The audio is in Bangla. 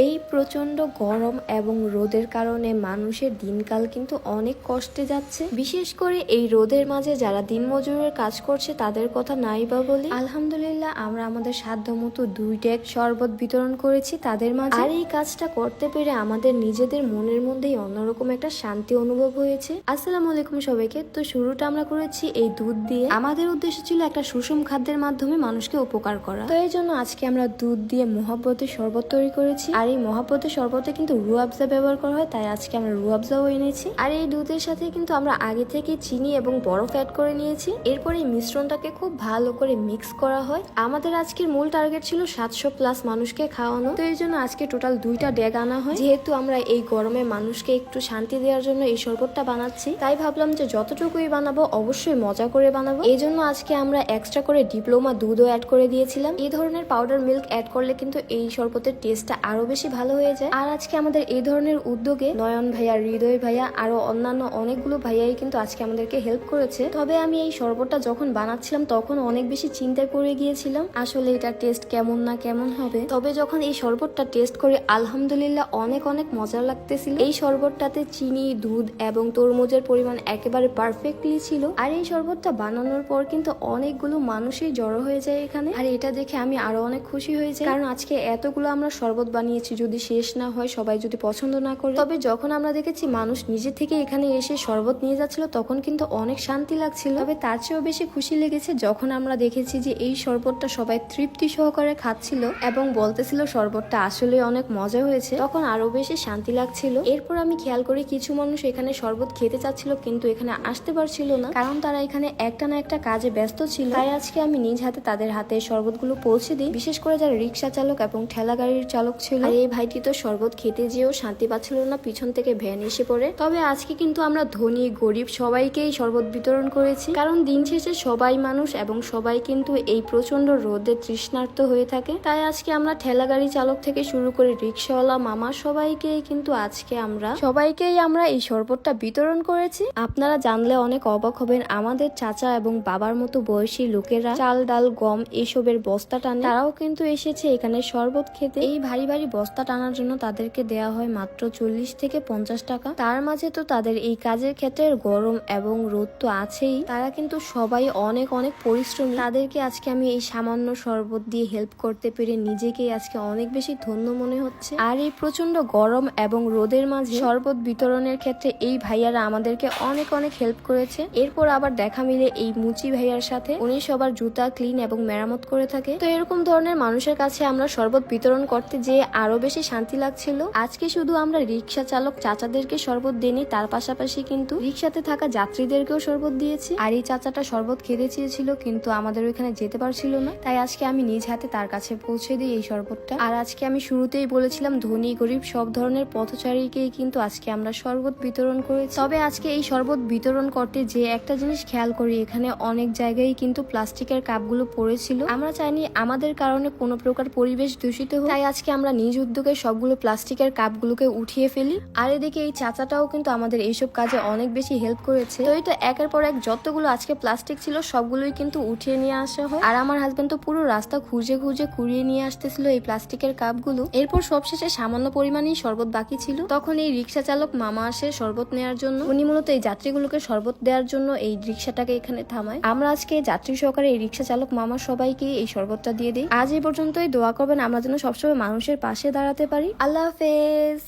এই প্রচন্ড গরম এবং রোদের কারণে মানুষের দিনকাল কিন্তু অনেক কষ্টে যাচ্ছে। বিশেষ করে এই রোদের মাঝে যারা দিনমজুরের কাজ করছে তাদের কথা নাই বা বলি। আলহামদুলিল্লাহ আমরা আমাদের সাধ্য মতো 2 ডেক শরবত বিতরণ করেছি তাদের মাঝে। আর এই কাজটা করতে পেরে আমাদের নিজেদের মনের মধ্যেই অন্যরকম একটা শান্তি অনুভব হয়েছে। আসসালামু আলাইকুম সবাইকে। তো শুরুটা আমরা করেছি এই দুধ দিয়ে। আমাদের উদ্দেশ্য ছিল একটা সুষম খাদ্যের মাধ্যমে মানুষকে উপকার করা। তো এই জন্য আজকে আমরা দুধ দিয়ে মুহাব্বতের শরবত তৈরি করেছি। আর এই মহাব্বতের শরবতে কিন্তু রুয়াবজা ব্যবহার করা হয়, তাই আজকে আমরা রুয়াবজাও এনেছি। আর এই দুধের সাথে কিন্তু আমরা আগে থেকে চিনি এবং বরফ অ্যাড করে নিয়েছি। এরপর এই মিশ্রণটাকে খুব ভালো করে মিক্স করা হয়। আমাদের আজকের মূল টার্গেট ছিল 700+ মানুষকে খাওয়ানো। তো এই জন্য আজকে টোটাল 2টা ডেগ আনা হয়। যেহেতু আমরা এই গরমে মানুষকে একটু শান্তি দেওয়ার জন্য এই শরবতটা বানাচ্ছি, তাই ভাবলাম যে যতটুকুই বানাবো অবশ্যই মজা করে বানাবো। এই জন্য আজকে আমরা এক্সট্রা করে ডিপ্লোমা দুধও অ্যাড করে দিয়েছিলাম। এই ধরনের পাউডার মিল্ক অ্যাড করলে কিন্তু এই শরবতের টেস্টটা আরো বেশি ভালো হয়ে যায়। আর আজকে আমাদের এই ধরনের উদ্যোগে নয়ন ভাইয়া, হৃদয় ভাইয়া আরো অন্যান্য অনেকগুলো ভাইয়াই কিন্তু আজকে আমাদেরকে হেল্প করেছে। তবে আমি এই শরবতটা যখন বানাচ্ছিলাম তখন অনেক বেশি চিন্তায় পড়ে গিয়েছিলাম আসলে এটা টেস্ট কেমন না কেমন হবে। তবে যখন এই শরবতটা টেস্ট করে আলহামদুলিল্লাহ অনেক অনেক মজা লাগতেছিল। এই শরবতটাতে চিনি, দুধ এবং তরমুজের পরিমাণ একেবারে পারফেক্টলি ছিল। আর এই শরবতটা বানানোর পর কিন্তু অনেকগুলো মানুষই জড়ো হয়ে যায় এখানে। আর এটা দেখে আমি আরো অনেক খুশি হয়ে যাই, কারণ আজকে এতগুলো আমরা শরবত বানিয়েছি, যদি শেষ না হয়, সবাই যদি পছন্দ না করে। তবে যখন আমরা দেখেছি মানুষ নিজে থেকে এখানে এসে শরবত নিয়ে যাচ্ছিল তখন কিন্তু অনেক শান্তি লাগছিল। তবে তার চেয়েও বেশি খুশি লেগেছে যখন আমরা দেখেছি যে এই শরবতটা সবাই তৃপ্তি সহকারে খাচ্ছিল এবং বলতেছিল শরবতটা আসলে অনেক মজা হয়েছে, তখন আরো বেশি শান্তি লাগছিল। এরপর আমি খেয়াল করি কিছু মানুষ এখানে শরবত খেতে চাচ্ছিল কিন্তু এখানে আসতে পারছিল না, কারণ তারা এখানে একটা না একটা কাজে ব্যস্ত ছিল। তাই আজকে আমি নিজ হাতে তাদের হাতে শরবতগুলো পৌঁছে দিই, বিশেষ করে যারা রিক্সা চালক এবং ঠেলা গাড়ির চালক ছিল। আর এই ভাইটি তো শরবত খেতে যেও শান্তি পাচ্ছিল না, পিছন থেকে ভ্যান এসে পড়ে। তবে আজকে কিন্তু আমরা ধনী গরিব সবাইকেই শরবত বিতরণ করেছি, কারণ দিন শেষে সবাই মানুষ এবং সবাই কিন্তু এই প্রচন্ড রোদে তৃষ্ণার্ত হয়ে থাকে। তাই আজকে আমরা ঠেলা গাড়ি চালক থেকে শুরু করে রিক্সাওয়ালা মামা সবাইকেই কিন্তু আজকে আমরা এই শরবতটা বিতরণ করেছি। আপনারা জানলে অনেক অবাক হবেন, আমাদের চাচা এবং বাবার মতো বয়সী লোকেরা চাল, ডাল, গম এসবের বস্তা টানে, তারাও কিন্তু এসেছে এখানে শরবত খেতে। এই ভারী ভারী বস্তা টানার জন্য তাদেরকে দেয়া হয় মাত্র 40 থেকে 50 টাকা। তার মাঝে তো তাদের এই কাজের ক্ষেত্রে গরম এবং রোদ তো আছেই, তারা কিন্তু সবাই অনেক অনেক পরিশ্রমী। তাদেরকে আজকে আমি এই সামান্য শরবত দিয়ে হেল্প করতে পেরে নিজেকেই আজকে অনেক বেশি ধন্য মনে হচ্ছে। আর এই প্রচন্ড গরম এবং রোদের মাঝে শরবত বিতরণের ক্ষেত্রে এই ভাইয়ারা আমাদেরকে অনেক অনেক হেল্প করেছে। এরপর আবার দেখা মিলে এই মুচি ভাইয়ার সাথে, উনি সবার জুতা ক্লিন এবং মেরামত করে থাকে। তো এরকম ধরনের মানুষের কাছে আমরা শরবত বিতরণ করতে যেয়ে আরো বেশি শান্তি লাগছিল। আজকে শুধু আমরা রিক্সা চালক চাচাদেরকে শরবত দিইনি, তার পাশাপাশি কিন্তু রিক্সাতে থাকা যাত্রীদেরকেও শরবত দিয়েছি। আর এই চাচাটা শরবত খেতে চেয়েছিল কিন্তু আমাদের ওইখানে যেতে পারছিল না, তাই আজকে আমি নিজ হাতে তার কাছে পৌঁছে দিই এই শরবতটা। আর আজকে আমি শুরুতেই বলেছিলাম ধনী গরিব সব ধরনের পথচারীকেই কিন্তু আজকে আমরা শরবত বিতরণ করেছি। তবে আজকে এই শরবত বিতরণ করতে যে একটা জিনিস খেয়াল করি, এখানে অনেক জায়গায় কিন্তু প্লাস্টিকের কাপগুলো পড়েছিল। আমরা চাইনি আমাদের কারণে কোনো প্রকার পরিবেশ দূষিত হোক, তাই আজকে আমরা নিজ উদ্যোগে সবগুলো প্লাস্টিকের কাপগুলোকে উঠিয়ে ফেলি। আর এদিকে এই চাচাটাও কিন্তু আমাদের এইসব কাজে অনেক বেশি হেল্প করেছে। তো এই তো একের পর এক যতগুলো আজকে প্লাস্টিক ছিল সবগুলোই কিন্তু উঠিয়ে নিয়ে আসা হয়। আর আমার হাজবেন্ড তো পুরো রাস্তা খুঁজে খুঁজে কুড়িয়ে নিয়ে আসতেছিল এই প্লাস্টিকের কাপগুলো। এরপর সবশেষে সামান্য পরিমাণেই শরবত বাকি ছিল, তখন এই রিক্সা চালক মামা আসে শরবত নেওয়ার জন্য। উনি মূলত এই যাত্রীগুলোকে শরবত দেওয়ার জন্য এই রিক্সাটাকে এখানে থামায়। আমরা আজকে যাত্রী সহকারে এই রিক্সা চালক মামা সবাইকে এই শরবতটা দিয়ে দিই। আজ এই পর্যন্তই। দোয়া করবেন আমরা যেন সবসময় মানুষের পাশে দাঁড়াতে পারি। আল্লাহ হাফেজ।